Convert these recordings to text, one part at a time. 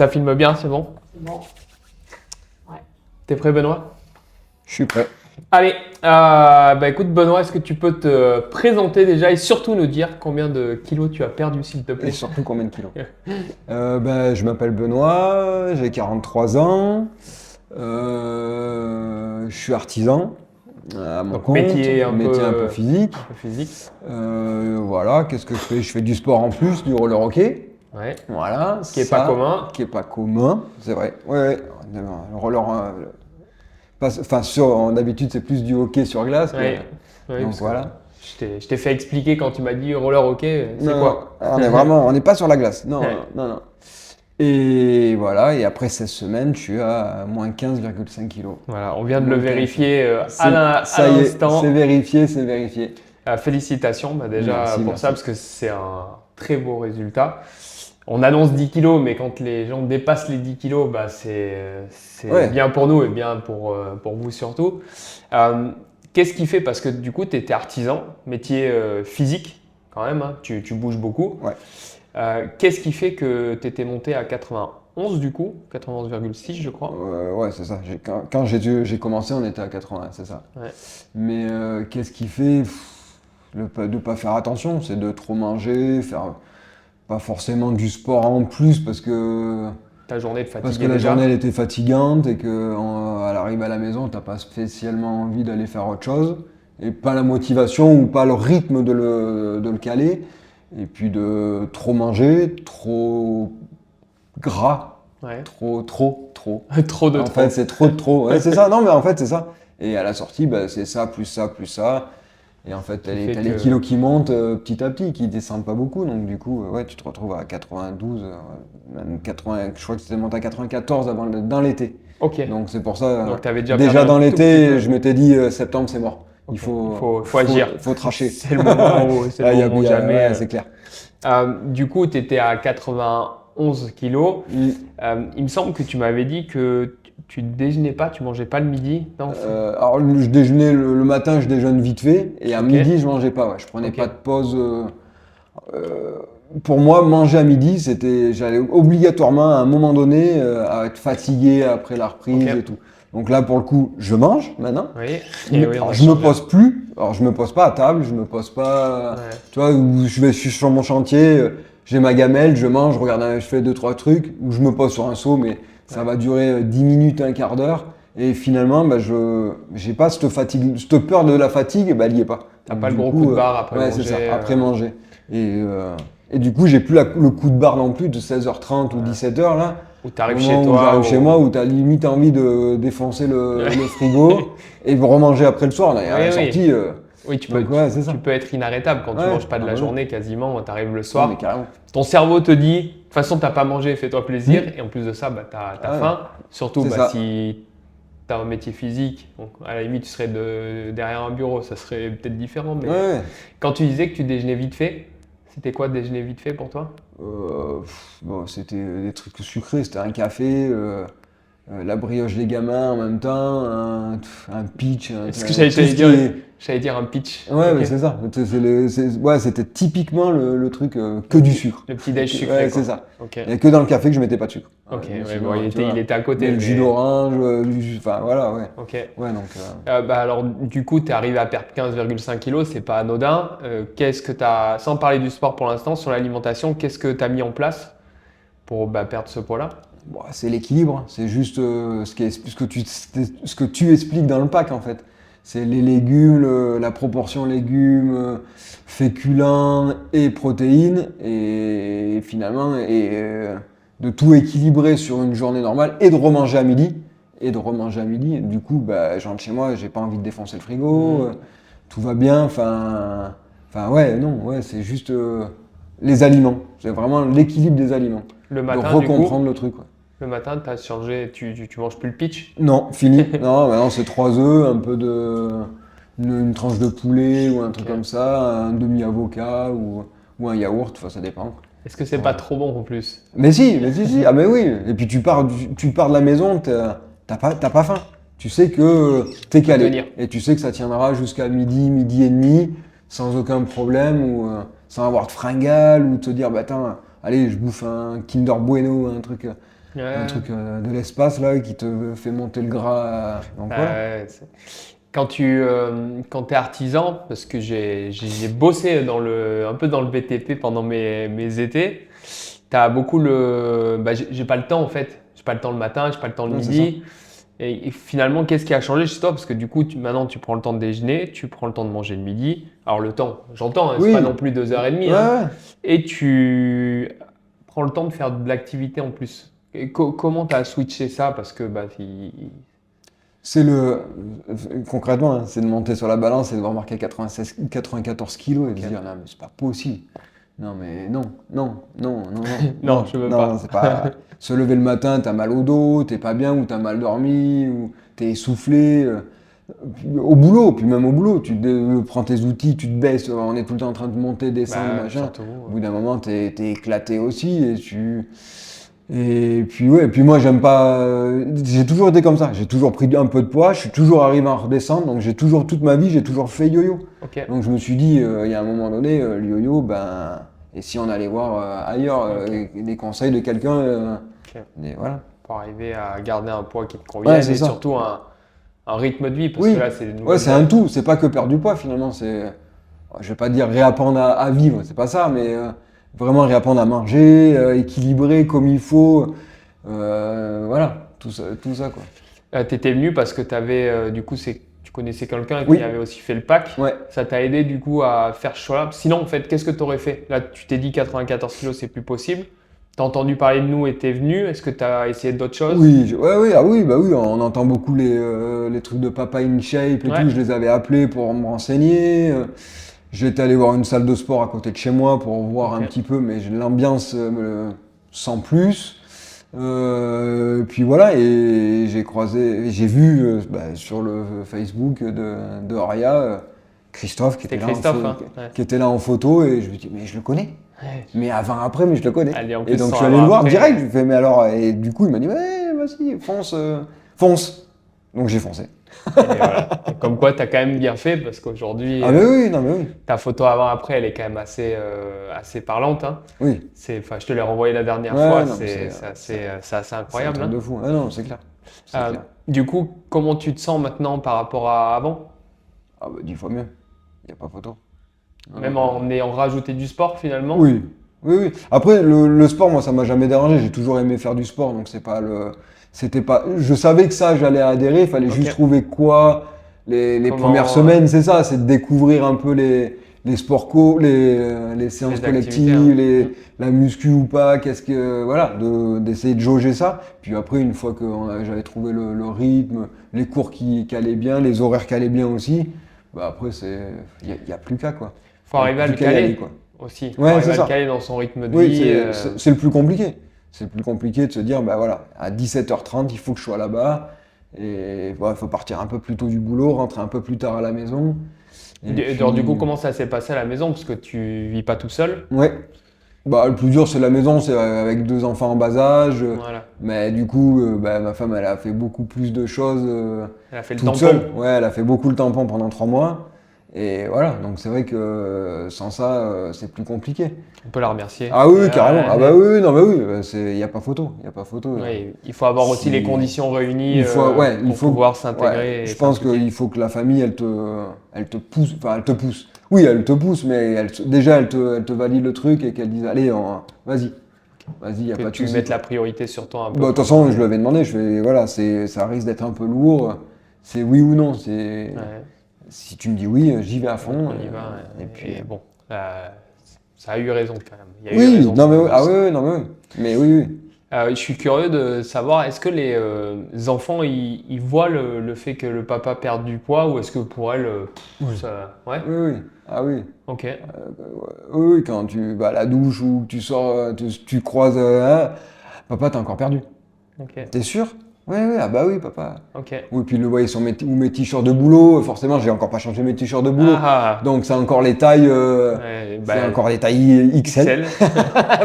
Ça filme bien, c'est bon? C'est bon. Ouais. T'es prêt, Benoît? Je suis prêt. Allez, écoute, Benoît, est-ce que tu peux te présenter déjà et surtout nous dire combien de kilos tu as perdu, s'il te Et plaît? surtout combien de kilos? Je m'appelle Benoît, j'ai 43 ans, je suis artisan à mon Donc, compte, métier un peu physique. Un peu physique. Voilà, qu'est-ce que je fais? Je fais du sport en plus, du roller hockey. Ouais. Voilà, Qui est pas commun. Qui est pas commun, c'est vrai. Ouais. Le roller, d'habitude c'est plus du hockey sur glace. Ouais. Mais- Ouais, donc parce que voilà. Je t'ai fait expliquer quand tu m'as dit roller hockey, c'est Non, quoi? on n'est pas sur la glace. Non, Ouais. non. Et voilà, et après 16 semaines, je suis à moins 15,5 kilos. Voilà, on vient de le Donc, vérifier C'est- à ça y est, l'instant. c'est vérifié, c'est vérifié. Félicitations déjà Merci, pour merci. ça, parce que c'est un très beau résultat. On annonce 10 kilos, mais quand les gens dépassent les 10 kilos, c'est Ouais. bien pour nous et bien pour vous surtout. Qu'est-ce qui fait, parce que du coup, tu étais artisan, métier physique quand même, hein, tu bouges beaucoup. Ouais. Qu'est-ce qui fait que tu étais monté à 91 du coup, 91,6 je crois. Ouais, c'est ça. Quand j'ai commencé, on était à 80, c'est ça. Ouais. Mais qu'est-ce qui fait de ne pas faire attention? C'est de trop manger, faire pas forcément du sport en plus parce que Ta journée de fatigue Parce que la déjà. journée elle était fatigante et que à l'arrivée à la maison, t'as pas spécialement envie d'aller faire autre chose et pas la motivation ou pas le rythme de le caler. Et puis de trop manger, trop gras, Ouais. trop. Trop de En trop. fait, c'est trop de trop. Ouais, c'est ça. Non, mais en fait, c'est ça. Et à la sortie, c'est ça, plus ça, plus ça. Et en fait, t'as fait les que- kilos qui montent petit à petit, qui descendent pas beaucoup. Donc, du coup, ouais, tu te retrouves à 92, même 80. Je crois que c'était monté à 94 dans l'été. Ok. Donc, c'est pour ça. Donc, t'avais déjà perdu un dans tout petit peu. l'été, je m'étais dit septembre, c'est mort. Ok. Il faut agir. faut tracher. C'est le moment où, c'est le Ah, moment où jamais. ouais, c'est clair. Du coup, tu étais à 91 kilos. Mm. Il me semble que tu m'avais dit que tu déjeunais pas, tu mangeais pas le midi. Non, Alors, je déjeunais le matin, je déjeune vite fait, et à Ok. midi, je mangeais pas. Ouais. Je prenais Ok. pas de pause. Pour moi, manger à midi, j'allais obligatoirement à un moment donné à être fatigué après la reprise Ok. et tout. Donc là, pour le coup, je mange maintenant. oui. Mais, Et oui, on alors, a je me changé. pose plus. Alors, je me pose pas à table, je me pose pas. Ouais. Tu vois, où je suis sur mon chantier, j'ai ma gamelle, je mange, je fais 2-3 trucs, ou je me pose sur un seau, mais ça va durer 10 minutes, un quart d'heure. Et finalement, je j'ai pas cette peur de la fatigue, elle y est pas. T'as Donc, pas le du gros coup de barre après ouais, manger, c'est ça, après manger. Et du coup, j'ai plus le coup de barre non plus de 16h30 ou 17h là. Où tu arrives Au chez moment où toi. j'arrive chez moi, où t'as limite envie de défoncer le frigo et de remanger après le soir. Là, à Oui, la oui. sortie, Oui, tu peux, donc, ouais, c'est ça. tu peux être inarrêtable quand tu Ouais, manges pas de la ouais. journée quasiment. Tu arrives le non, soir. mais carrément. Ton cerveau te dit, de toute façon, t'as pas mangé, fais-toi plaisir. Et en plus de ça, t'as Ouais. faim. Surtout C'est ça. si tu as un métier physique, donc à la limite, tu serais derrière un bureau, ça serait peut-être différent. Mais Ouais. quand tu disais que tu déjeunais vite fait, c'était quoi déjeuner vite fait pour toi? Bon, c'était des trucs sucrés, c'était un café, la brioche des gamins en même temps, un pitch. Est-ce que tout ce qui est- j'allais dire un pitch? Ouais, Ok. mais c'est ça. Ouais, c'était typiquement le truc que du sucre. Le petit déj sucré. Ouais, quoi. c'est ça. Ok. Il n'y a que dans le café que je mettais pas de sucre. Ok, Mais ouais, sinon, bon, tu vois, il était à côté. mais le jus mais- d'orange, enfin voilà, ouais. Ok. Ouais, donc. Alors, du coup, tu es arrivé à perdre 15,5 kilos, c'est pas anodin. Qu'est-ce que tu as, sans parler du sport pour l'instant, sur l'alimentation, qu'est-ce que tu as mis en place pour perdre ce poids-là? Bon, c'est l'équilibre, c'est juste ce que tu expliques dans le pack en fait. C'est les légumes, la proportion légumes, féculents et protéines, et finalement de tout équilibrer sur une journée normale et de remanger à midi. Et du coup, je rentre chez moi, j'ai pas envie de défoncer le frigo, tout va bien, c'est juste les aliments. C'est vraiment l'équilibre des aliments. Le De matin, du coup, recomprendre le truc. Ouais. le matin, tu as changé, tu manges plus le pitch? Non, fini. Non, maintenant c'est 3 œufs, une tranche de poulet ou un truc Ok. comme ça, un demi-avocat ou un yaourt, enfin ça dépend. Est-ce que c'est pas trop bon en plus? Mais si, ah mais oui. Et puis tu pars de la maison, t'as pas faim. Tu sais que t'es calé. tenir. Et tu sais que ça tiendra jusqu'à midi et demi, sans aucun problème, ou sans avoir de fringales, ou te dire, attends, allez, je bouffe un Kinder Bueno, un truc un truc de l'espace là qui te fait monter le gras. Donc voilà. Ouais, quand tu es artisan, parce que j'ai bossé un peu dans le BTP pendant mes étés, tu as beaucoup j'ai pas le temps en fait. J'ai pas le temps le matin, j'ai pas le temps le Ouais, c'est midi. Et finalement, qu'est-ce qui a changé chez toi? Parce que du coup, maintenant, tu prends le temps de déjeuner, tu prends le temps de manger le midi. Alors, le temps, j'entends, hein, c'est Oui. pas non plus 2h30. Ouais, Hein. ouais. Et tu prends le temps de faire de l'activité en plus. Et comment tu as switché ça? Parce que C'est concrètement, hein, c'est de monter sur la balance et de voir marquer 96, 94 kilos et de se dire non mais c'est pas possible. Non mais non, non, non, non, non, Non, je veux pas. c'est pas. Se lever le matin, t'as mal au dos, t'es pas bien ou t'as mal dormi ou t'es essoufflé. Au boulot, puis même au boulot, prends tes outils, tu te baisses, on est tout le temps en train de monter, descendre, machin. Surtout, Au bout d'un moment, t'es éclaté aussi et puis ouais, et puis moi j'aime pas. J'ai toujours été comme ça. J'ai toujours pris un peu de poids. Je suis toujours arrivé à en redescendre. Donc j'ai toujours toute ma vie, j'ai toujours fait yo-yo. Ok. Donc je me suis dit, il y a un moment donné, le yo-yo, ben, et si on allait voir ailleurs des conseils de quelqu'un, Ok. et voilà. Pour arriver à garder un poids qui te convienne Ouais, c'est et ça. surtout un rythme de vie. Parce Oui. que là, c'est une Ouais, nouvelle c'est un tout. C'est pas que perdre du poids finalement. Je vais pas dire réapprendre à vivre, c'est pas ça, mais vraiment réapprendre à manger, équilibrer comme il faut. Voilà, tout ça quoi. Tu étais venu parce que du coup, tu connaissais quelqu'un Oui. qui avait aussi fait le pack. Ouais. Ça t'a aidé du coup à faire ce choix-là. Sinon, en fait, qu'est-ce que tu aurais fait? Là, tu t'es dit 94 kilos, c'est plus possible. Tu as entendu parler de nous et t'es venu. Est-ce que tu as essayé d'autres choses? Oui, ouais, oui, ah oui, bah oui, on entend beaucoup les trucs de Papa in Shape et Ouais. tout. Je les avais appelés pour me renseigner. J'étais allé voir une salle de sport à côté de chez moi pour voir Ok. un petit peu, mais l'ambiance sans plus. Puis voilà, et j'ai vu sur le Facebook de Aria, Christophe qui C'était était là, Christophe. Hein? Ouais. qui était là en photo, et je me dis, mais je le connais. Ouais. Mais avant, après, mais je le connais. Allez, en Et plus, donc sans je suis allé le avoir voir après, direct, je lui fais, mais alors, et du coup il m'a dit, ouais, vas-y, fonce, fonce. Donc j'ai foncé. Et voilà. Et comme quoi, tu as quand même bien fait parce qu'aujourd'hui, Ah mais oui, non mais oui, ta photo avant-après, elle est quand même assez parlante. Hein. oui. Je te l'ai renvoyé la dernière Ouais, fois. non, mais C'est assez C'est un incroyable. truc Hein. de fou. Ah non, c'est clair. C'est Euh, clair. du coup, comment tu te sens maintenant par rapport à avant? Ah bah 10 fois mieux. Il n'y a pas photo. Même en ayant rajouté du sport finalement? Oui, oui, oui. Après, le sport, moi, ça m'a jamais dérangé. J'ai toujours aimé faire du sport, donc c'était pas. Je savais que ça, j'allais adhérer. Il fallait Ok. juste trouver quoi. Les Comment, premières semaines, c'est ça, c'est de découvrir un peu les sports les séances Les activités, collectives, hein. la muscu ou pas. Voilà, d'essayer de jauger ça. Puis après, une fois que j'avais trouvé le rythme, les cours qui allaient bien, les horaires qui allaient bien aussi, bah après, il y a plus qu'à quoi. Faut arriver à le Plus qu'à y aller, caler quoi. aussi. Faut Ouais, arriver c'est à ça. le caler dans son rythme de Oui, vie. c'est le plus compliqué. C'est le plus compliqué de se dire, bah voilà, à 17h30, il faut que je sois là-bas. Et il faut partir un peu plus tôt du boulot, rentrer un peu plus tard à la maison. Alors, du coup, comment ça s'est passé à la maison? Parce que tu vis pas tout seul. Ouais. Bah, le plus dur, c'est la maison, c'est avec 2 enfants en bas âge. Voilà. Mais du coup, ma femme, elle a fait beaucoup plus de choses Elle a fait le toute tampon. seule. Ouais, elle a fait beaucoup le tampon pendant 3 mois. Et voilà, donc c'est vrai que sans ça, c'est plus compliqué. On peut la remercier. Ah oui, carrément. Ah bah oui, non mais oui, il n'y a pas photo. Il y a pas photo. Oui, il faut avoir aussi Si- les conditions réunies Il faut, pour pouvoir s'intégrer. ouais, et je pense s'impliquer. qu'il faut que la famille, elle te pousse. Enfin, elle te pousse. Oui, elle te pousse, mais déjà, elle te valide le truc et qu'elle dise, allez, vas-y, il n'y a Que pas de tu souci. mettes la priorité sur toi un peu. Bah, de toute façon, je lui avais demandé, je fais, voilà, ça risque d'être un peu lourd. C'est oui ou non. Ouais, Si tu me dis oui, j'y vais à fond. on y va. Et puis. bon, ça a eu raison quand même. Il y a eu Oui, raison. non mais oui, ah oui, non mais oui. Mais oui, oui. Je suis curieux de savoir, est-ce que les enfants, ils voient le fait que le papa perde du poids ou est-ce que pour elles, ça... Ouais, Oui, oui. Ah oui. ok. Oui, oui, quand tu vas à la douche ou que tu sors, tu croises, papa, t'as encore perdu. Ok, T'es sûr? Oui, oui, ah bah oui, papa. ok. Oui, puis il le voyait sur mes t-shirts de boulot. Forcément, j'ai encore pas changé mes t-shirts de boulot. Ah, Donc, c'est encore les tailles, ouais, c'est encore les tailles XL,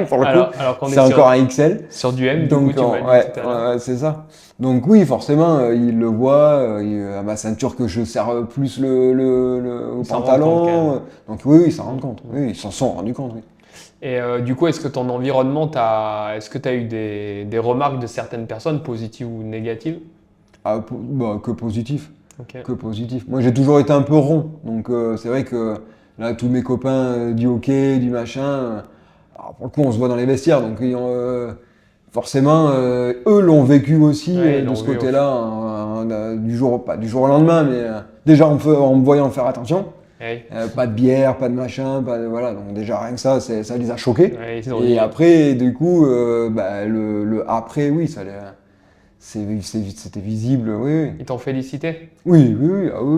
pour le coup. alors qu'on est C'est encore un XL. sur du M, du Donc, coup, tu m'as dit ouais, tout à l'heure. ouais, c'est ça. Donc oui, forcément, il le voit, à ma ceinture que je serre plus au Ils s'en rendent compte, quand pantalon. même. Donc oui, ils s'en rendent compte. Oui, ils s'en sont rendus compte, oui. Et du coup, est-ce que ton environnement, est-ce que tu as eu des remarques de certaines personnes, positives ou négatives? Bah, que positif. Ok. Que positif. Moi, j'ai toujours été un peu rond. Donc, c'est vrai que là, tous mes copains du hockey, du machin, alors, pour le coup, on se voit dans les vestiaires. Donc, forcément, eux l'ont vécu aussi Ouais, ils de l'ont ce vu côté-là, pas du jour au lendemain, mais déjà en me voyant faire attention. Ouais. Pas de bière, pas de machin, voilà. Donc, déjà, rien que ça, ça les a choqués. Ouais, ils ont Et dit, après, du coup, bah, le après, oui, c'était visible, oui. ils t'ont félicité. Oui, oui, oui, ah oui,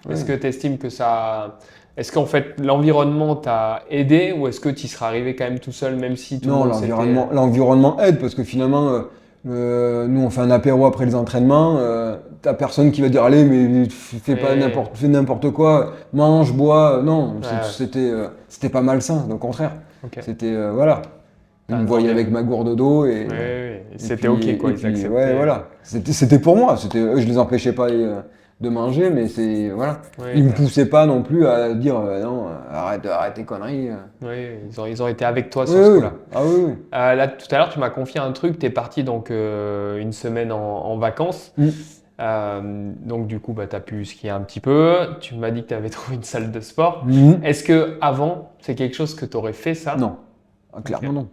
oui. Est-ce Oui. que tu estimes que ça. Est-ce qu'en fait l'environnement t'a aidé ou est-ce que tu y serais arrivé quand même tout seul même si tout le Non, monde s'était. l'environnement aide parce que finalement, nous on fait un apéro après les entraînements. T'as personne qui va dire allez, mais Ouais. fais n'importe quoi, mange, bois. Non, Ouais, ouais. c'était pas malsain, au contraire. Ok. C'était voilà. Ils T'as me un voyaient envi- avec ma gourde d'eau Ouais, ouais. et C'était ok quoi, et ils puis ouais, acceptaient. voilà. C'était pour moi. Je les empêchais pas de manger, mais c'est voilà. Ouais, Ils me poussaient pas non plus à dire non, arrête tes conneries. ouais, ils ont été avec toi Oui, sur ce oui. coup-là. Ah oui, oui. Là, tout à l'heure, tu m'as confié un truc. Tu es parti donc une semaine en vacances. Mm. Donc, du coup, bah, tu as pu skier un petit peu. Tu m'as dit que tu avais trouvé une salle de sport. Mhm. Est-ce que avant, c'est quelque chose que tu aurais fait ça? Non. Ah, clairement Ok. non.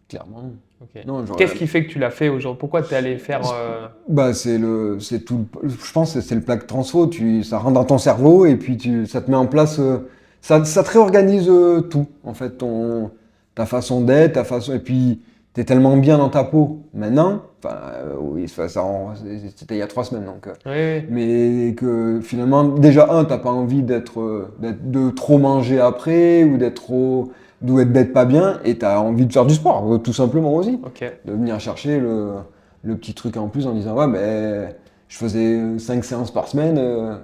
Clairement non. Ok. Non, Qu'est-ce qui fait que tu l'as fait aujourd'hui? Pourquoi tu es allé faire. Bah, c'est tout. Je pense que c'est le plaque transfo. Ça rentre dans ton cerveau et puis ça te met en place. Ça te réorganise tout, en fait, ta façon d'être, et puis t'es tellement bien dans ta peau maintenant. Enfin, oui, c'était il y a 3 semaines, donc. Oui, oui. Mais que finalement, déjà, t'as pas envie de trop manger après ou d'être pas bien et t'as envie de faire du sport, tout simplement aussi. Ok. De venir chercher le petit truc en plus en disant, ouais, mais je faisais 5 séances par semaine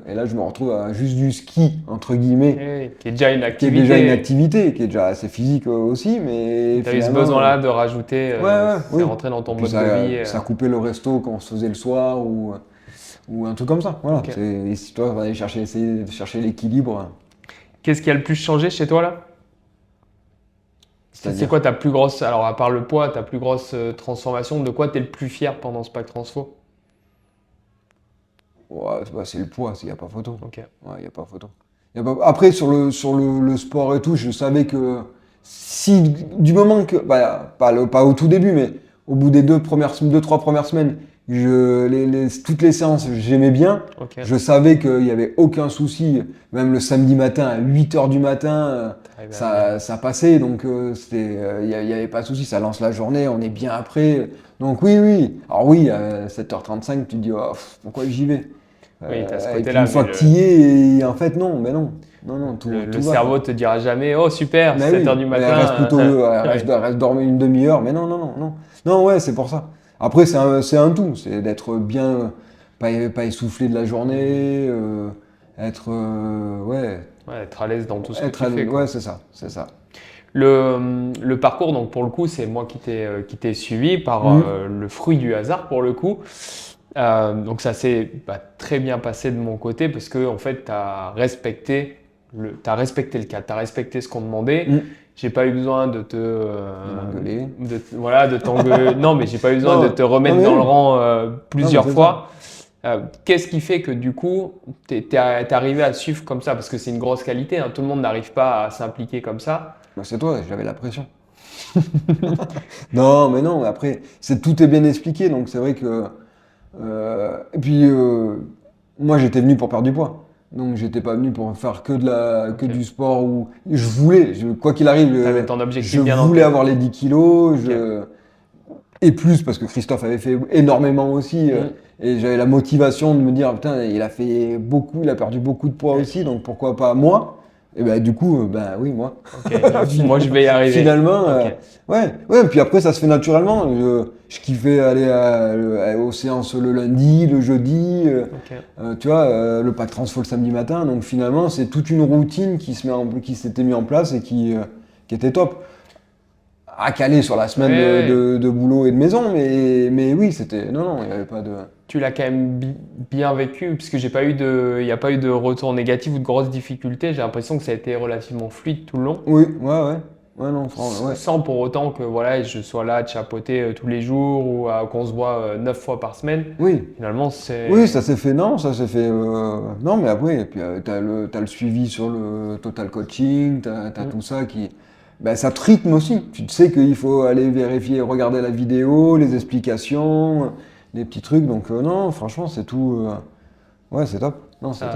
et là, je me retrouve à juste du ski, entre guillemets, Oui, qui est déjà une qui est déjà une activité. activité, qui est déjà assez physique aussi, mais Tu as eu ce finalement. besoin-là de rajouter. Ouais, ouais, C'est oui. rentré dans ton Et puis mode de vie. ça coupait le resto qu'on se faisait le soir ou un truc comme ça. Voilà. Ok. Et si toi, on va essayer de chercher l'équilibre, Qu'est-ce qui a le plus changé chez toi là? C'est c'est-à-dire. quoi ta plus grosse, alors à part le poids, ta plus grosse transformation, de quoi tu es le plus fier pendant ce pack transfo? Ouais, c'est le poids, il n'y a pas photo. Ok. Ouais, il n'y a pas photo. Après, sur le sport et tout, je savais que si, du moment que, bah, pas au tout début, mais au bout des 2, 3 premières semaines, toutes les séances, j'aimais bien. Ok. Je savais qu'il n'y avait aucun souci, même le samedi matin à 8 h du matin, T'arrives à- ça passait, donc il n'y avait pas de souci, ça lance la journée, on est bien après. Donc oui, oui. Alors oui, à 7h35, tu te dis, oh, pourquoi j'y vais? Oui, t'as ce Et puis côté-là, une fois mais que tu y es, et en fait, non, mais non. Non, non, le tout va, cerveau quoi. te dira jamais, oh super, Mais 7 oui, heures du mais matin. reste plutôt, Ouais. reste dormir une demi-heure, mais non, non, non, non. Non, ouais, c'est pour ça. Après, c'est un tout, c'est d'être bien, pas essoufflé de la journée, ouais, Ouais, être à l'aise dans tout ce que tu fais, quoi. ouais, c'est ça, c'est ça. Le parcours, donc pour le coup, c'est moi qui t'ai suivi par Mhm. le fruit du hasard pour le coup. Donc ça s'est très bien passé de mon côté parce que en fait, tu as respecté t'as respecté le cadre, tu as respecté ce qu'on demandait. Mhm. J'ai pas eu besoin de De m'engueuler. voilà, de t'engueuler. Non, mais j'ai pas eu besoin de Non, te non, remettre mais dans le oui. rang Non, mais plusieurs c'est ça. fois. Qu'est-ce qui fait que du coup, t'es arrivé à suivre comme ça? Parce que c'est une grosse qualité, hein. Tout le monde n'arrive pas à s'impliquer comme ça. Bah, c'est toi, j'avais la pression. Non, mais non, après, tout est bien expliqué, donc c'est vrai que. Et puis, moi, j'étais venu pour perdre du poids. Donc, j'étais pas venu pour faire que Ok. du sport où je voulais, quoi qu'il arrive, T'avais ton je objectif bien en voulais tête. avoir les 10 kilos, Ok. et plus parce que Christophe avait fait énormément aussi, Mm. et j'avais la motivation de me dire, putain, il a fait beaucoup, il a perdu beaucoup de poids Ouais. aussi, donc pourquoi pas moi? Et ben, du coup, ben oui, moi. Ok. Moi, je vais y arriver. Finalement, Ok. ouais, ouais, puis après ça se fait naturellement. Je kiffais aller aux séances le lundi, le jeudi, Ok. tu vois, le pack transfo le samedi matin. Donc finalement, c'est toute une routine qui s'était mise en place et qui était top. À caler sur la semaine Ouais, ouais. de boulot et de maison, mais oui, c'était. Non, non, il n'y avait pas de. Tu l'as quand même bien vécu, puisque il n'y a pas eu de retour négatif ou de grosses difficultés. J'ai l'impression que ça a été relativement fluide tout le long. Oui, ouais, ouais. Ouais, non, franchement, ouais. Sans pour autant que voilà, je sois là à te chapeauter tous les jours ou qu'on se voit 9 fois par semaine. Oui. Finalement, c'est. Oui, ça s'est fait, non, ça s'est fait. Non, mais après, et puis t'as le suivi sur le total coaching, t'as tout ça qui. Ben, ça te rythme aussi. Tu sais qu'il faut aller vérifier, regarder la vidéo, les explications, les petits trucs. Donc, non, franchement, c'est tout. Ouais, c'est top. Non, c'est top.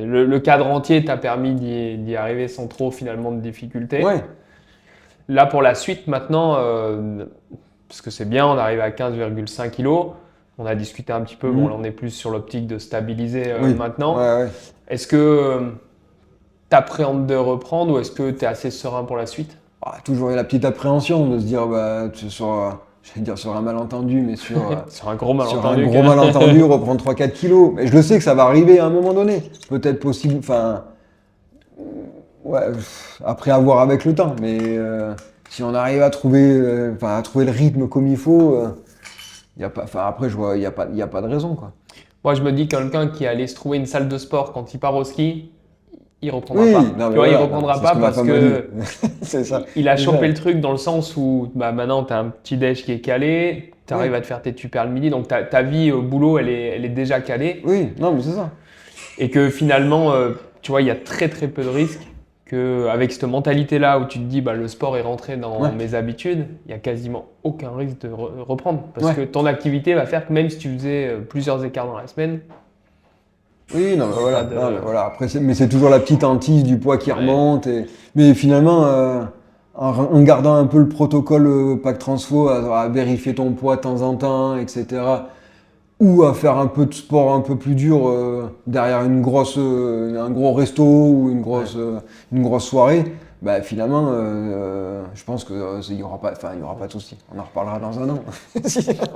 Le cadre entier t'a permis d'y arriver sans trop finalement de difficultés. Ouais, Là, pour la suite, maintenant, parce que c'est bien, on arrive à 15,5 kg. On a discuté un petit peu, bon, là, on est plus sur l'optique de stabiliser oui. maintenant. Ouais, ouais. Est-ce que tu appréhendes de reprendre ou est-ce que tu es assez serein pour la suite? Ah, toujours il y a la petite appréhension de se dire, bah, j'allais dire sur un malentendu, mais Sur un gros sur un malentendu. gros malentendu, reprendre 3-4 kilos. Mais je le sais que ça va arriver à un moment donné. Peut-être possible, enfin, ouais, après avoir avec le temps. Mais si on arrive à trouver, à trouver le rythme comme il faut, y a pas, après, je vois, il y a pas de raison, quoi. Moi, je me dis quelqu'un qui allait se trouver une salle de sport quand il part au ski, il reprendra Oui, pas. non, Tu mais vois, il voilà, reprendra c'est ce pas que ma parce femme m'a que dit. C'est ça. il a C'est chopé ça. le truc dans le sens où bah, maintenant tu as un petit déj qui est calé, tu arrives Oui. à te faire tes tupers le midi, donc ta vie au boulot elle est déjà calée Oui, non, mais c'est ça. et que finalement tu vois il y a très très peu de risques qu'avec cette mentalité là où tu te dis bah, le sport est rentré dans Ouais. mes habitudes, il y a quasiment aucun risque de reprendre parce Ouais. que ton activité va faire que même si tu faisais plusieurs écarts dans la semaine, Oui, non, mais voilà, Pas de- non, mais voilà. Après, mais c'est toujours la petite hantise du poids qui remonte. Mais finalement, en gardant un peu le protocole Pack Transfo, à vérifier ton poids de temps en temps, etc. Ou à faire un peu de sport un peu plus dur derrière un gros resto ou une grosse soirée, bah, finalement, je pense que il y aura pas, enfin, il y aura pas de souci. On en reparlera dans un an.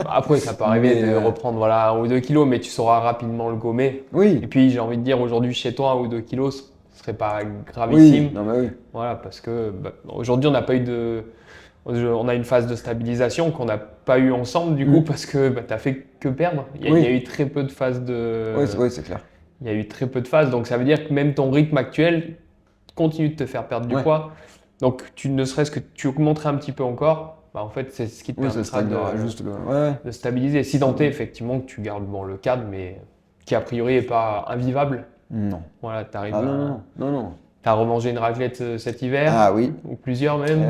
après ça peut arriver Mais, de reprendre voilà 1 ou 2 kilos mais tu sauras rapidement le gommer. Et Oui, puis j'ai envie de dire aujourd'hui chez toi 1 ou 2 kilos, ce serait pas gravissime. oui, non, mais oui. Voilà, parce que bah, aujourd'hui on n'a pas eu de. On a une phase de stabilisation qu'on n'a pas eu ensemble du coup parce que bah, tu n'as fait que perdre. Il y a eu très peu de phases de. Oui, c'est clair. Il y a eu très peu de phases, donc ça veut dire que même ton rythme actuel continue de te faire perdre du Ouais. poids. Donc ne serait-ce que tu augmenterais un petit peu encore, bah, en fait c'est ce qui te Oui, ça permettra stagnera juste le. Ouais. de stabiliser. Si tant est effectivement que tu gardes bon, le cadre, mais qui a priori n'est pas invivable. Non. Voilà, tu arrives Ah à. non, non. T'as remangé une raclette cet hiver, Ah oui. ou plusieurs même.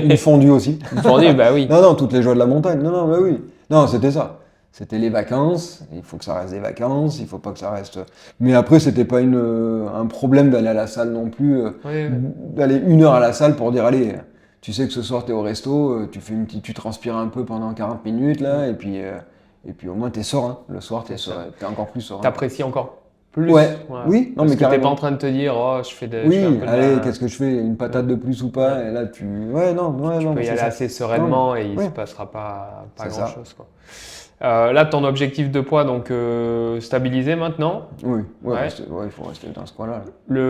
Une fondue aussi. Une fondue, bah oui. Non, non, toutes les joies de la montagne. Non, non, mais oui. Non, c'était ça. C'était les vacances. Il faut que ça reste des vacances. Il faut pas que ça reste. Mais après, c'était pas un problème d'aller à la salle non plus. Ouais, ouais. D'aller 1 heure à la salle pour dire, allez, tu sais que ce soir t'es au resto, tu transpires un peu pendant 40 minutes là, et puis au moins t'es serein. Le soir, t'es encore plus serein. T'apprécies encore plus. Ouais. Voilà. Oui, non, Parce mais que t'es pas carrément. en train de te dire, oh, je fais un Oui, peu de allez, la- qu'est-ce que je fais? Une patate de plus ou pas? Et là, ouais, non, ouais, Tu non, peux y c'est aller ça. assez sereinement et il ouais. se passera pas C'est ça. grand-chose, quoi. Là, ton objectif de poids, donc stabilisé maintenant. Oui, Ouais. il faut rester dans ce coin-là.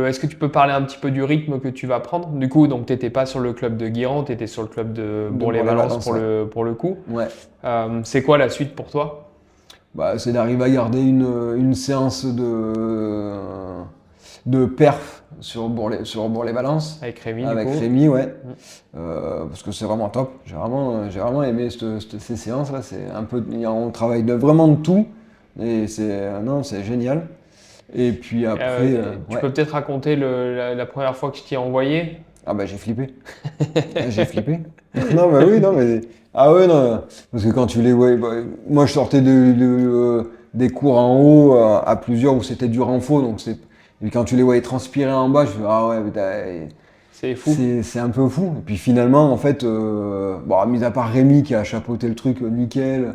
Est-ce que tu peux parler un petit peu du rythme que tu vas prendre? Du coup, donc t'étais pas sur le club de Guiran, tu étais sur le club de Bourg-les-Valences Bourg-les-Valences, pour le coup. Ouais. C'est quoi la suite pour toi? Bah, c'est d'arriver à garder une séance de perf sur Bourg-les-Valences. Avec Rémi, Avec du coup. Rémi, ouais. Parce que c'est vraiment top. J'ai vraiment aimé ces séances-là. C'est un peu, on travaille vraiment de tout. Et c'est génial. Et puis après, Tu ouais. peux peut-être raconter la première fois que je t'y ai envoyé? Ah bah j'ai flippé. J'ai flippé. Non mais oui, non mais... Ah ouais, non. Parce que quand tu les vois... moi je sortais des cours en haut à plusieurs où c'était du renfort. Donc et quand tu les voyais transpirer en bas, je fais ah ouais, putain, C'est fou. c'est un peu fou. Et puis finalement, en fait, bon, mis à part Rémi qui a chapeauté le truc nickel,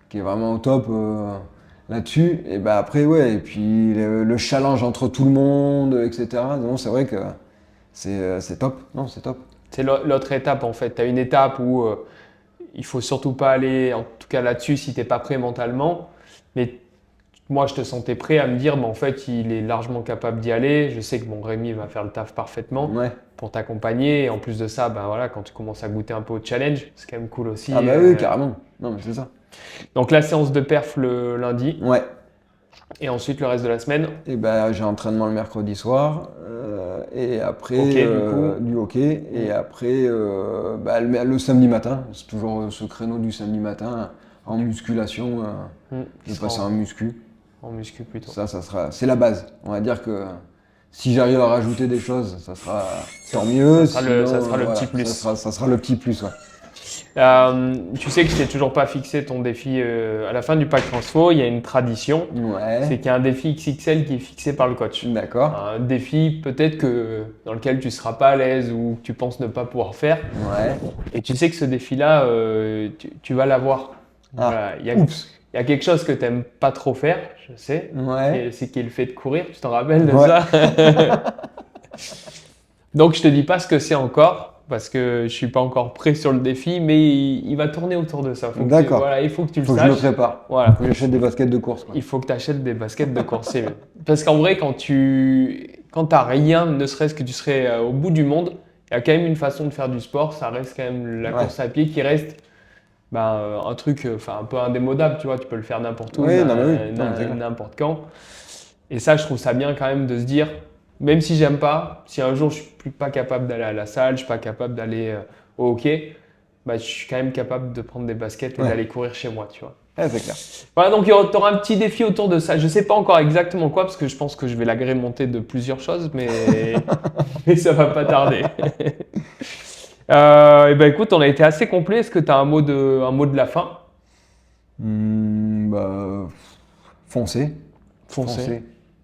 qui est vraiment au top là-dessus, et ben après, ouais, et puis le challenge entre tout le monde, etc. Non, c'est vrai que c'est top. Non, c'est top. C'est l'autre étape en fait. Tu as une étape où il faut surtout pas aller, en tout cas là-dessus, si tu n'es pas prêt mentalement. Mais moi, je te sentais prêt à me dire, en fait, il est largement capable d'y aller. Je sais que mon Rémi va faire le taf parfaitement Ouais. pour t'accompagner. Et en plus de ça, ben voilà, quand tu commences à goûter un peu au challenge, c'est quand même cool aussi. Ah bah oui, carrément. Non, mais c'est ça. Donc la séance de perf le lundi. Ouais. Et ensuite, le reste de la semaine, Et ben, j'ai entraînement le mercredi soir. Et après, Hockey, du coup. du hockey. Et après, bah, le samedi matin. C'est toujours ce créneau du samedi matin en musculation. qui Je sera passe en muscu. en muscu plutôt. Ça sera, c'est la base. On va dire que si j'arrive à rajouter des choses, ça sera tant mieux. ça sera le Sinon, petit plus. Ça sera le petit plus, ouais. Tu sais que je t'ai toujours pas fixé ton défi à la fin du pack transfo. Il y a une tradition, c'est Ouais, qu'il y a un défi XXL qui est fixé par le coach. d'accord. Un défi peut-être que dans lequel tu seras pas à l'aise ou que tu penses ne pas pouvoir faire. Ouais. Et tu sais que ce défi-là, tu vas l'avoir. Ah, Voilà. oups. Il y a quelque chose que tu n'aimes pas trop faire, je sais. Ouais. C'est qui est le fait de courir. Tu t'en rappelles de Ouais. ça? Donc je te dis pas ce que c'est encore parce que je suis pas encore prêt sur le défi, mais il va tourner autour de ça. D'accord. Voilà, il faut que tu le Faut que je me saches. prépare. Voilà. Faut que j'achète des baskets de course, quoi. Il faut que tu achètes des baskets de course. C'est mieux. Parce qu'en vrai, quand t'as rien, ne serait-ce que tu serais au bout du monde, il y a quand même une façon de faire du sport. Ça reste quand même la Ouais. course à pied qui reste un truc un peu indémodable. Tu vois, tu peux le faire n'importe où, Oui, non, mais oui. Non, mais c'est clair. n'importe quand. Et ça, je trouve ça bien quand même de se dire, même si j'aime pas, si un jour je suis plus pas capable d'aller à la salle, je suis pas capable d'aller au hockey, bah, je suis quand même capable de prendre des baskets et Ouais. d'aller courir chez moi, tu vois. Ouais, c'est clair. Voilà, donc tu auras un petit défi autour de ça. Je sais pas encore exactement quoi, parce que je pense que je vais l'agrémenter de plusieurs choses, mais, mais ça va pas tarder. Et ben écoute, on a été assez complet. Est-ce que tu as un mot de la fin? Bah, foncez. Foncez.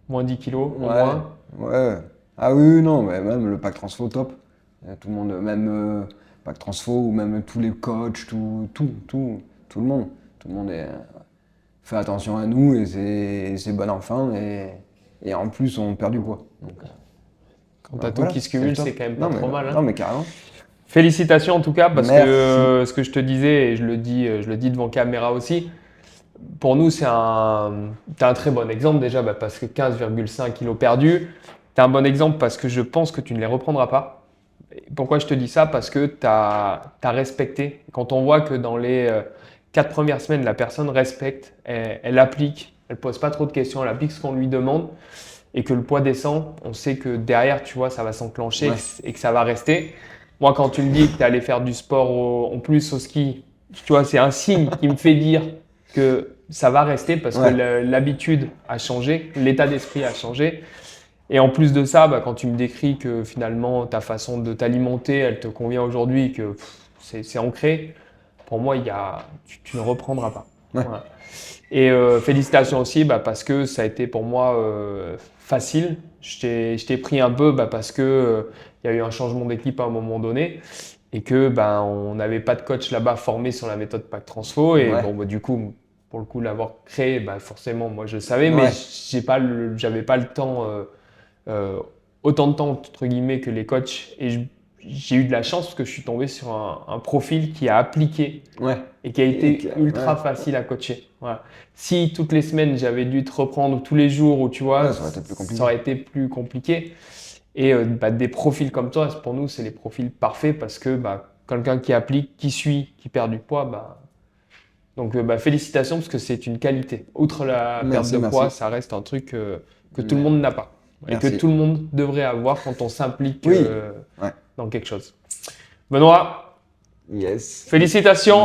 Moins 10 kilos, au Ouais. moins. Ouais. Ah oui, non, mais même le pack transfo top. Tout le monde, même pack transfo ou même tous les coachs, tout le monde. Tout le monde fait attention à nous et c'est bon enfant et en plus on perd du poids. Donc, Quand bah, t'as tout voilà, qui se cumule, le top. c'est quand même pas Non, trop mais, mal. Hein. Non mais carrément. Félicitations en tout cas, parce Merci. que ce que je te disais, et je le dis devant caméra aussi, pour nous, t'as un très bon exemple déjà, parce que 15,5 kilos perdus. T'as un bon exemple parce que je pense que tu ne les reprendras pas. Et pourquoi je te dis ça? Parce que t'as respecté. Quand on voit que dans les 4 premières semaines, la personne respecte, elle applique, elle pose pas trop de questions, elle applique ce qu'on lui demande et que le poids descend, on sait que derrière, tu vois, ça va s'enclencher Ouais. et que ça va rester. Moi, quand tu me dis que tu es allé faire du sport en plus au ski, tu vois, c'est un signe qui me fait dire que ça va rester parce Ouais. que l'habitude a changé, l'état d'esprit a changé. Et en plus de ça, quand tu me décris que finalement ta façon de t'alimenter, elle te convient aujourd'hui, que c'est ancré, pour moi, tu ne reprendras pas. Ouais. Voilà. Et félicitations aussi parce que ça a été pour moi facile. Je t'ai pris un peu parce que il y a eu un changement d'équipe à un moment donné et que on n'avait pas de coach là-bas formé sur la méthode Pack Transfo et Ouais. du coup pour le coup l'avoir créé forcément moi je le savais Ouais. mais j'avais pas le temps autant de temps entre guillemets que les coachs et j'ai eu de la chance parce que je suis tombé sur un profil qui a appliqué Ouais. et qui a été Et qui ultra ouais. facile à coacher. Voilà. Si toutes les semaines j'avais dû te reprendre ou tous les jours où tu vois, Ouais, ça aurait été plus compliqué. ça aurait été plus compliqué. Et des profils comme toi, pour nous, c'est les profils parfaits parce que quelqu'un qui applique, qui suit, qui perd du poids, donc félicitations parce que c'est une qualité. Outre la Merci, perte de poids, merci. ça reste un truc que tout le monde n'a pas et que Merci. tout le monde devrait avoir quand on s'implique Oui. Ouais. dans quelque chose. Benoît, Yes. félicitations.